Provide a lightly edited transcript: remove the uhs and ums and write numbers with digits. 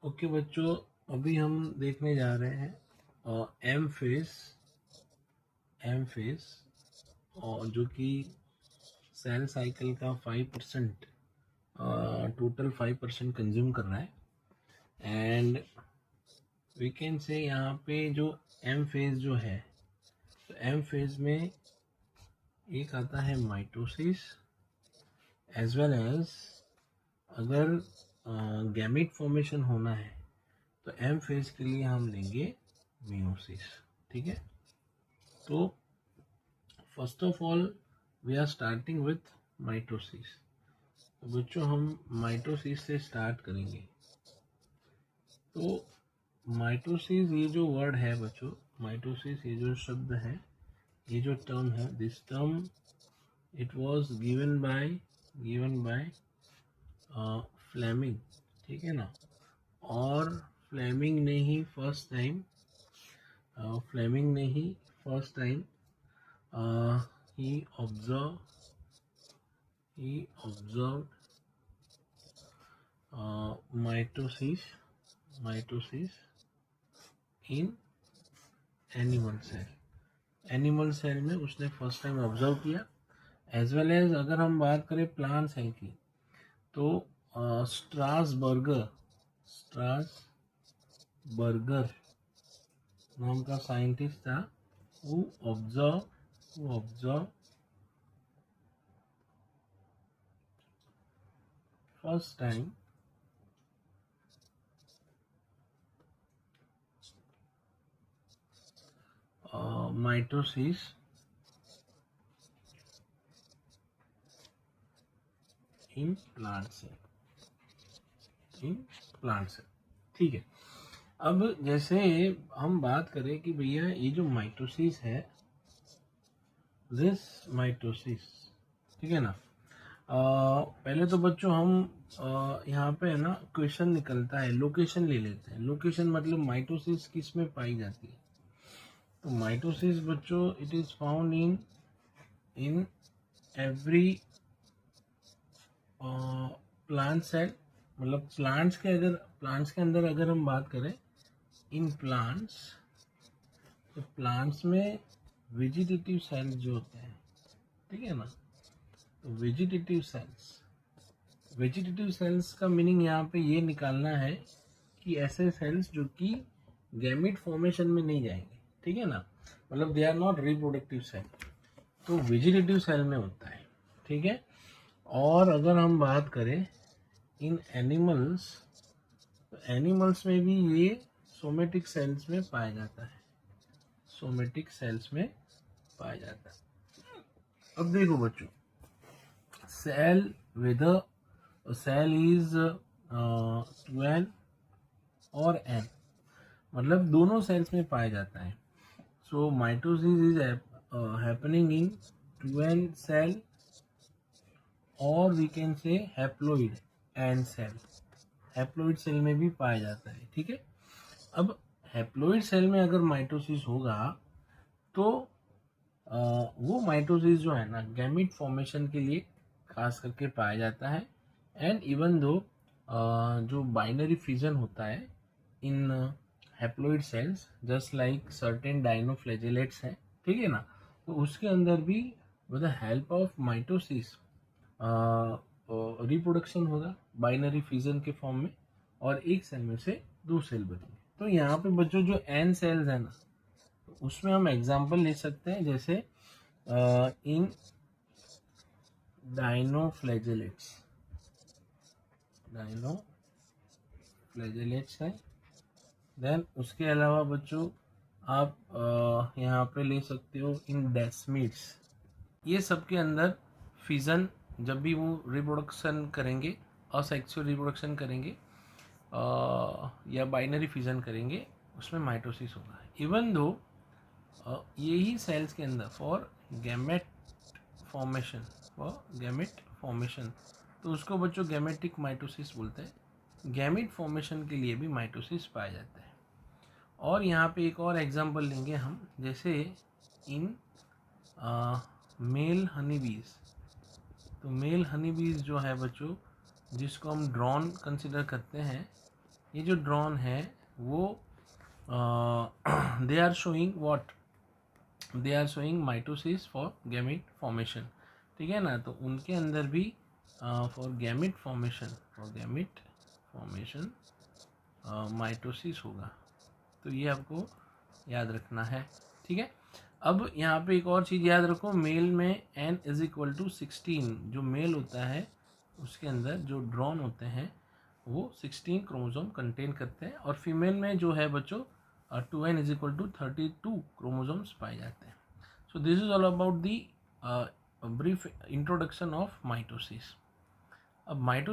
Okay बच्चों, अभी हम देखने जा रहे हैं एम फेस और जो कि सेल साइकिल का 5% टोटल 5% कंज्यूम कर रहा है। एंड वी कैन से यहाँ पे जो एम फेज जो है, तो एम फेज में एक आता है माइटोसिस एज वेल एज अगर गैमेट फॉर्मेशन होना है तो एम फेज के लिए हम लेंगे मियोसिस। ठीक है, तो first of all we are starting with mitosis. तो बच्चों हम माइटोसिस से स्टार्ट करेंगे। तो माइटोसिस ये जो वर्ड है बच्चों, माइटोसिस ये जो शब्द है, ये जो टर्म है, this term it was given by Fleming. ठीक है ना, और फ्लेमिंग ने ही first time he observed mitosis in animal cell में उसने फर्स्ट टाइम ऑब्जर्व किया। एज वेल एज अगर हम बात करें प्लांट सेल की, तो स्ट्रासबर्गर नाम का साइंटिस्ट था, who observe first time mitosis in plant cell. ठीक है, अब जैसे हम बात करें कि भैया ये जो माइटोसिस है, दिस माइटोसिस, ठीक है ना, पहले तो बच्चों हम यहाँ पे है ना क्वेश्चन निकलता है, लोकेशन ले लेते हैं। लोकेशन मतलब माइटोसिस किस में पाई जाती है। तो माइटोसिस बच्चों it is found in every plant cell. मतलब प्लांट्स के अंदर अगर हम बात करें इन प्लांट्स, तो प्लांट्स में वेजिटेटिव सेल्स जो होते हैं, ठीक है ना, तो वेजिटेटिव सेल्स का मीनिंग यहाँ पे ये निकालना है कि ऐसे सेल्स जो कि गैमेट फॉर्मेशन में नहीं जाएंगे। ठीक है ना, मतलब they are not reproductive cell, तो वेजिटेटिव सेल में होता है। ठीक है, और अगर हम बात करें इन एनिमल्स, तो एनिमल्स में भी ये सोमेटिक सेल्स में पाया जाता है। अब देखो बच्चों, सेल इज 12 और एन, मतलब दोनों सेल्स में पाया जाता है। So mitosis is happening in 12 cell, और we can say haploid N cell. Haploid cell में भी पाया जाता है। ठीक है, अब हैप्लोइड सेल में अगर माइटोसिस होगा तो वो माइटोसिस जो है ना गैमेट फॉर्मेशन के लिए खास करके पाया जाता है। एंड इवन दो जो बाइनरी फिजन होता है in haploid cells, just like certain dinoflagellates है, ठीक है ना, तो उसके अंदर भी with the help of mitosis reproduction होगा बाइनरी फिजन के फॉर्म में, और एक सेल में से दो सेल बनेंगे। तो यहाँ पे बच्चों जो एन सेल्स है ना, तो उसमें हम एग्जांपल ले सकते हैं, जैसे इन डाइनोफ्लैजेलेट्स है। देन उसके अलावा बच्चों आप यहाँ पे ले सकते हो इन डेस्मिड्स। ये सब के अंदर फिजन, जब भी वो रिप्रोडक्शन करेंगे, असेक्सुअल रिप्रोडक्शन करेंगे या बाइनरी फिजन करेंगे, उसमें माइटोसिस होगा। इवन दो यही सेल्स के अंदर फॉर गैमेट फॉर्मेशन, तो उसको बच्चों गैमेटिक माइटोसिस बोलते हैं। गैमेट फॉर्मेशन के लिए भी माइटोसिस पाया जाता है। और यहाँ पे एक और एग्जांपल लेंगे हम, जैसे इन मेल हनीबीज। तो मेल हनीबीज जो है बच्चों, जिसको हम ड्रोन कंसिडर करते हैं, ये जो ड्रॉन है वो they are showing what, they are showing mitosis for gamete formation, ठीक है ना। तो उनके अंदर भी फॉर गैमेट फॉर्मेशन माइटोसिस होगा, तो ये आपको याद रखना है, ठीक है। अब यहाँ पे एक और चीज़ याद रखो, मेल में n = 16 जो मेल होता है उसके अंदर जो ड्रॉन होते हैं वो 16 क्रोमोसोम कंटेन करते हैं, और फीमेल में जो है बच्चों 2n = 32 क्रोमोसोम्स पाए जाते हैं। So this is all about the brief introduction of mitosis. अब माइटोसिस